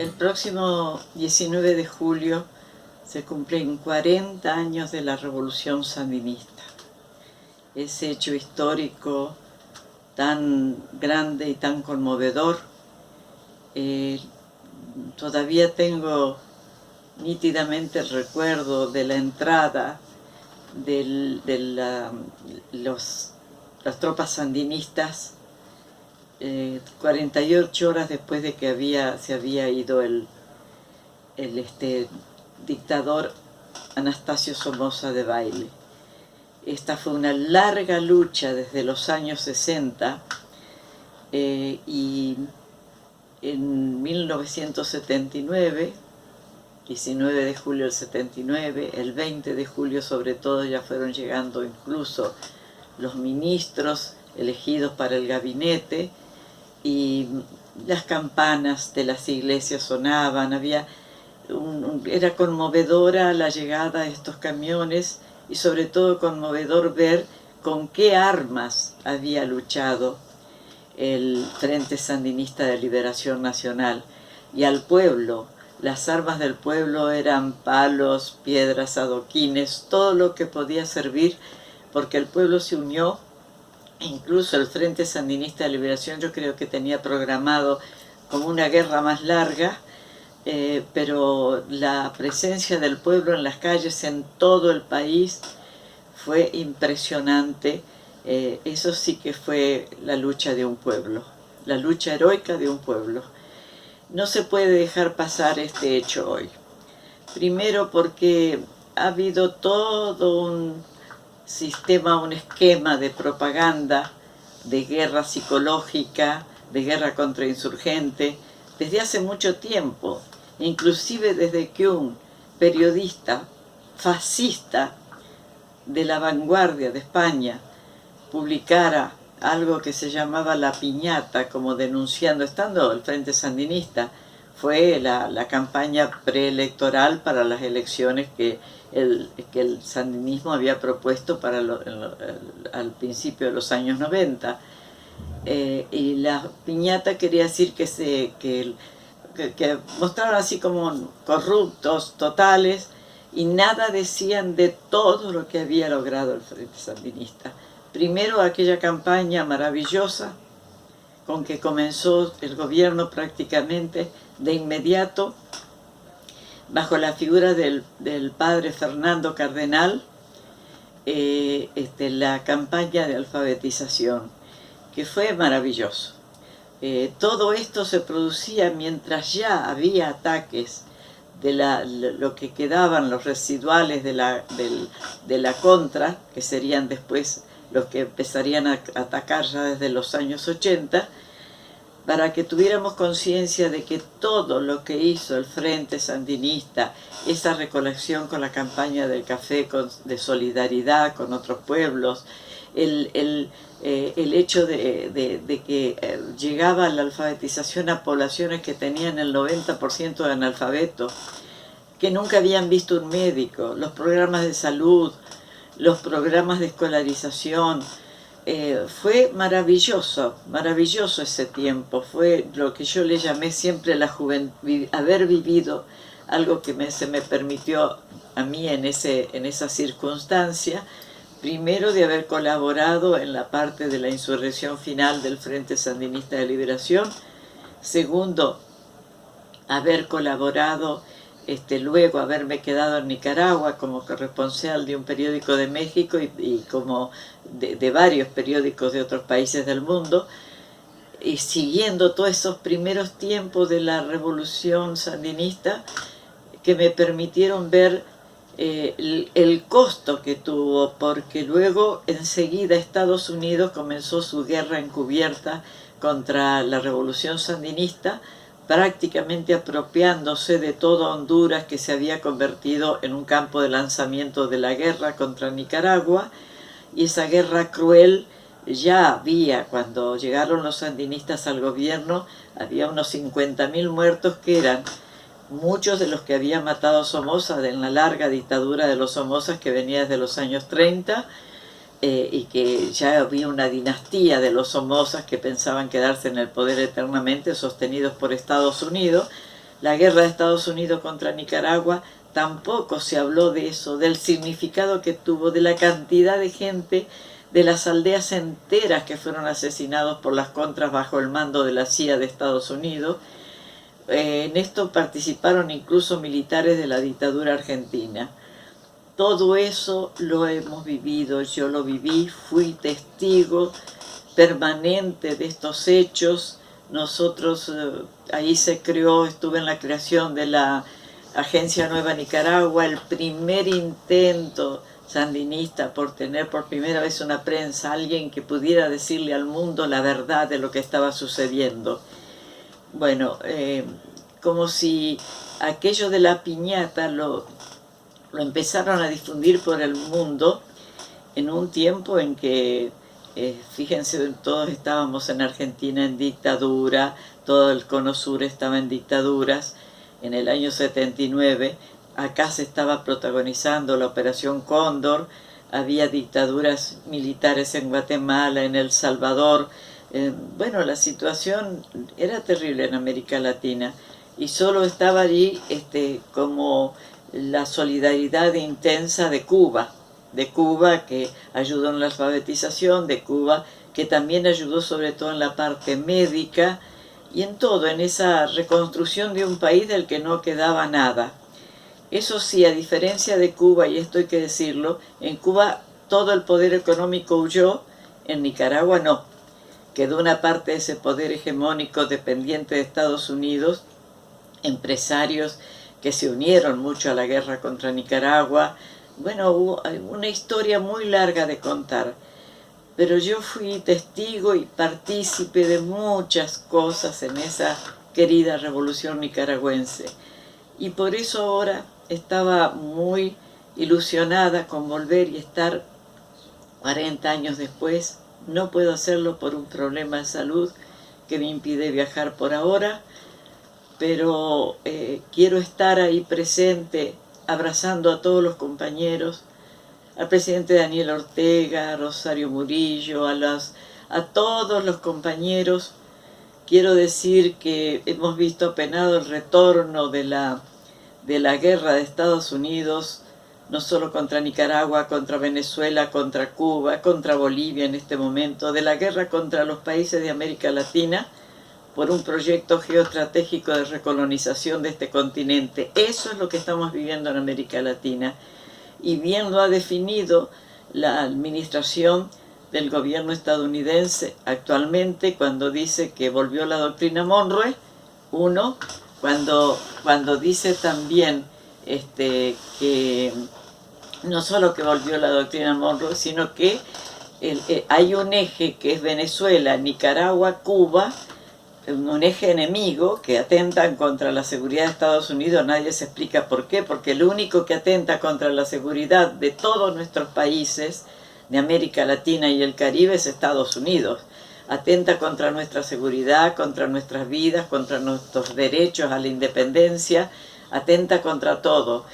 El próximo 19 de julio se cumplen 40 años de la Revolución Sandinista. Ese hecho histórico tan grande y tan conmovedor. Todavía tengo nítidamente el recuerdo de la entrada de las tropas sandinistas 48 horas después de que se había ido el dictador Anastasio Somoza Debayle. Esta fue una larga lucha desde los años 60 y en 1979, 19 de julio del 79, el 20 de julio sobre todo ya fueron llegando incluso los ministros elegidos para el gabinete y las campanas de las iglesias sonaban, era conmovedora la llegada de estos camiones y sobre todo conmovedor ver con qué armas había luchado el Frente Sandinista de Liberación Nacional. Y al pueblo, las armas del pueblo eran palos, piedras, adoquines, todo lo que podía servir, porque el pueblo se unió. Incluso el Frente Sandinista de Liberación yo creo que tenía programado como una guerra más larga, pero la presencia del pueblo en las calles en todo el país fue impresionante. Eso sí que fue la lucha de un pueblo, la lucha heroica de un pueblo. No se puede dejar pasar este hecho hoy. Primero porque ha habido todo un sistema, un esquema de propaganda, de guerra psicológica, de guerra contra insurgente, desde hace mucho tiempo, inclusive desde que un periodista fascista de la vanguardia de España publicara algo que se llamaba La Piñata, como denunciando, estando el Frente Sandinista, fue la campaña preelectoral para las elecciones que el sandinismo había propuesto para al principio de los años 90. Y la piñata quería decir que mostraron así como corruptos totales y nada decían de todo lo que había logrado el Frente Sandinista. Primero aquella campaña maravillosa con que comenzó el gobierno prácticamente de inmediato, bajo la figura del padre Fernando Cardenal, la campaña de alfabetización, que fue maravilloso. Todo esto se producía mientras ya había ataques de lo que quedaban, los residuales de la contra, que serían después los que empezarían a atacar ya desde los años 80, para que tuviéramos conciencia de que todo lo que hizo el Frente Sandinista, esa recolección con la campaña del café de solidaridad con otros pueblos, el hecho de que llegaba la alfabetización a poblaciones que tenían el 90% de analfabetos, que nunca habían visto un médico, los programas de salud, los programas de escolarización. Fue maravilloso, maravilloso ese tiempo. Fue lo que yo le llamé siempre la juventud, haber vivido algo que se me permitió a mí en esa circunstancia. Primero, de haber colaborado en la parte de la insurrección final del Frente Sandinista de Liberación. Segundo, haber colaborado, luego haberme quedado en Nicaragua como corresponsal de un periódico de México y como de varios periódicos de otros países del mundo, y siguiendo todos esos primeros tiempos de la revolución sandinista, que me permitieron ver el costo que tuvo, porque luego enseguida Estados Unidos comenzó su guerra encubierta contra la revolución sandinista, prácticamente apropiándose de todo Honduras, que se había convertido en un campo de lanzamiento de la guerra contra Nicaragua. Y esa guerra cruel ya había, cuando llegaron los sandinistas al gobierno, había unos 50.000 muertos, que eran muchos de los que había matado Somoza en la larga dictadura de los Somozas, que venía desde los años 30, y que ya había una dinastía de los Somozas que pensaban quedarse en el poder eternamente, sostenidos por Estados Unidos, la guerra de Estados Unidos contra Nicaragua, tampoco se habló de eso, del significado que tuvo, de la cantidad de gente, de las aldeas enteras que fueron asesinados por las contras bajo el mando de la CIA de Estados Unidos. En esto participaron incluso militares de la dictadura argentina. Todo eso lo hemos vivido, yo lo viví, fui testigo permanente de estos hechos. Nosotros, ahí se creó, estuve en la creación de la Agencia Nueva Nicaragua, el primer intento sandinista por tener por primera vez una prensa, alguien que pudiera decirle al mundo la verdad de lo que estaba sucediendo. Bueno, como si aquello de la piñata lo empezaron a difundir por el mundo en un tiempo en que, fíjense, todos estábamos en Argentina en dictadura, todo el Cono Sur estaba en dictaduras. En el año 79, acá se estaba protagonizando la Operación Cóndor, había dictaduras militares en Guatemala, en El Salvador. Bueno, la situación era terrible en América Latina y solo estaba allí como la solidaridad intensa de Cuba, que ayudó en la alfabetización, de Cuba que también ayudó sobre todo en la parte médica y en todo, en esa reconstrucción de un país del que no quedaba nada. Eso sí, a diferencia de Cuba, y esto hay que decirlo, en Cuba todo el poder económico huyó, en Nicaragua no. Quedó una parte de ese poder hegemónico dependiente de Estados Unidos, empresarios que se unieron mucho a la guerra contra Nicaragua. Bueno, hubo una historia muy larga de contar, pero yo fui testigo y partícipe de muchas cosas en esa querida revolución nicaragüense. Y por eso ahora estaba muy ilusionada con volver y estar 40 años después. No puedo hacerlo por un problema de salud que me impide viajar por ahora, pero quiero estar ahí presente, abrazando a todos los compañeros, al presidente Daniel Ortega, a Rosario Murillo, a todos los compañeros. Quiero decir que hemos visto apenado el retorno de la guerra de Estados Unidos, no solo contra Nicaragua, contra Venezuela, contra Cuba, contra Bolivia en este momento, de la guerra contra los países de América Latina, por un proyecto geoestratégico de recolonización de este continente. Eso es lo que estamos viviendo en América Latina. Y bien lo ha definido la administración del gobierno estadounidense actualmente cuando dice que volvió la doctrina Monroe, cuando dice también que no solo que volvió la doctrina Monroe, sino que hay un eje que es Venezuela, Nicaragua, Cuba, un eje enemigo que atentan contra la seguridad de Estados Unidos. Nadie se explica por qué, porque el único que atenta contra la seguridad de todos nuestros países de América Latina y el Caribe es Estados Unidos. Atenta contra nuestra seguridad, contra nuestras vidas, contra nuestros derechos a la independencia, atenta contra todo.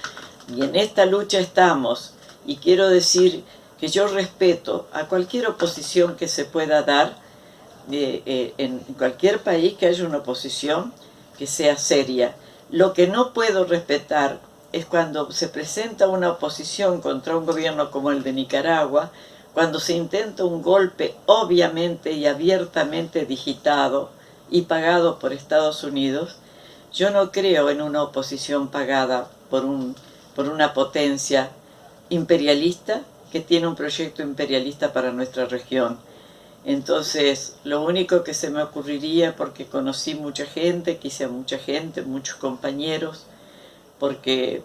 Y en esta lucha estamos, y quiero decir que yo respeto a cualquier oposición que se pueda dar, en cualquier país que haya una oposición que sea seria. Lo que no puedo respetar es cuando se presenta una oposición contra un gobierno como el de Nicaragua, cuando se intenta un golpe obviamente y abiertamente digitado y pagado por Estados Unidos. Yo no creo en una oposición pagada por una potencia imperialista que tiene un proyecto imperialista para nuestra región. Entonces, lo único que se me ocurriría, porque conocí mucha gente, quise a mucha gente, muchos compañeros, porque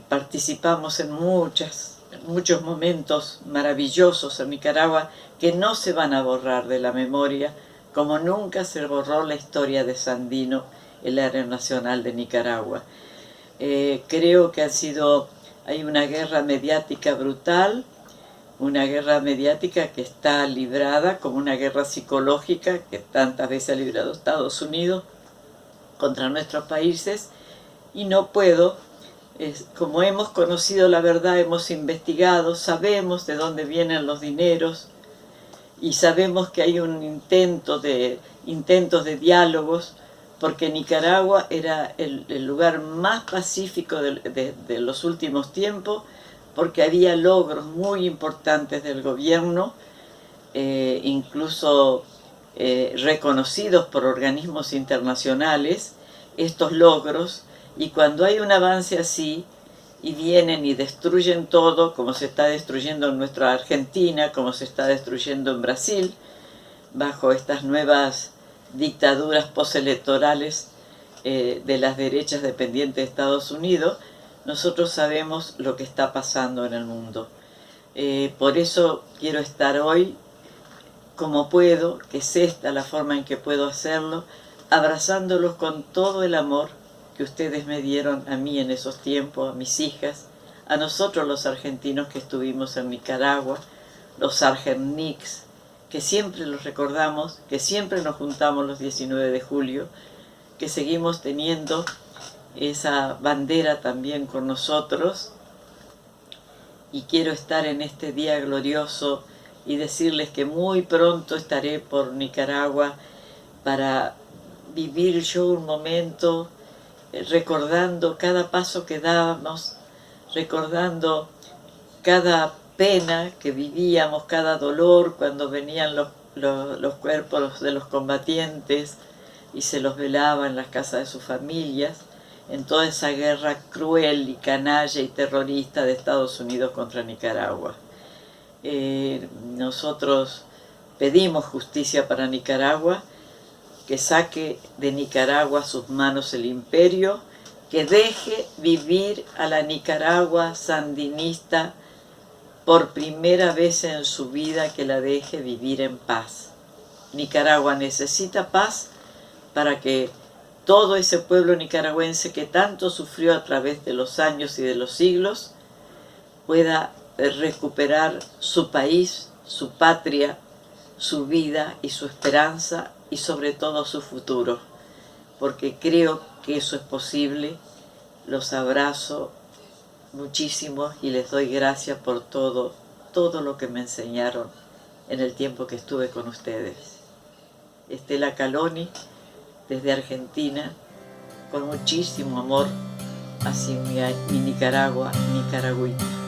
participamos en muchos momentos maravillosos en Nicaragua que no se van a borrar de la memoria, como nunca se borró la historia de Sandino, el héroe nacional de Nicaragua. Creo que hay una guerra mediática brutal, una guerra mediática que está librada como una guerra psicológica que tantas veces ha librado Estados Unidos contra nuestros países, y no puedo, como hemos conocido la verdad, hemos investigado, sabemos de dónde vienen los dineros y sabemos que hay un intentos de diálogos, porque Nicaragua era el lugar más pacífico de los últimos tiempos, porque había logros muy importantes del gobierno, incluso reconocidos por organismos internacionales, estos logros, y cuando hay un avance así, y vienen y destruyen todo, como se está destruyendo en nuestra Argentina, como se está destruyendo en Brasil, bajo estas nuevas dictaduras postelectorales de las derechas dependientes de Estados Unidos, nosotros sabemos lo que está pasando en el mundo. Por eso quiero estar hoy como puedo, que es esta la forma en que puedo hacerlo, abrazándolos con todo el amor que ustedes me dieron a mí en esos tiempos, a mis hijas, a nosotros los argentinos que estuvimos en Nicaragua, los Sargentniks, que siempre los recordamos, que siempre nos juntamos los 19 de julio, que seguimos teniendo esa bandera también con nosotros, y quiero estar en este día glorioso y decirles que muy pronto estaré por Nicaragua para vivir yo un momento recordando cada paso que dábamos, recordando cada pena que vivíamos, cada dolor cuando venían los cuerpos de los combatientes y se los velaba en las casas de sus familias, en toda esa guerra cruel y canalla y terrorista de Estados Unidos contra Nicaragua. Nosotros pedimos justicia para Nicaragua, que saque de Nicaragua a sus manos el imperio, que deje vivir a la Nicaragua sandinista por primera vez en su vida, que la deje vivir en paz. Nicaragua necesita paz para que todo ese pueblo nicaragüense que tanto sufrió a través de los años y de los siglos pueda recuperar su país, su patria, su vida y su esperanza, y sobre todo su futuro, porque creo que eso es posible. Los abrazo muchísimo y les doy gracias por todo lo que me enseñaron en el tiempo que estuve con ustedes. Estela Caloni, desde Argentina, con muchísimo amor hacia mi Nicaragua, nicaragüita.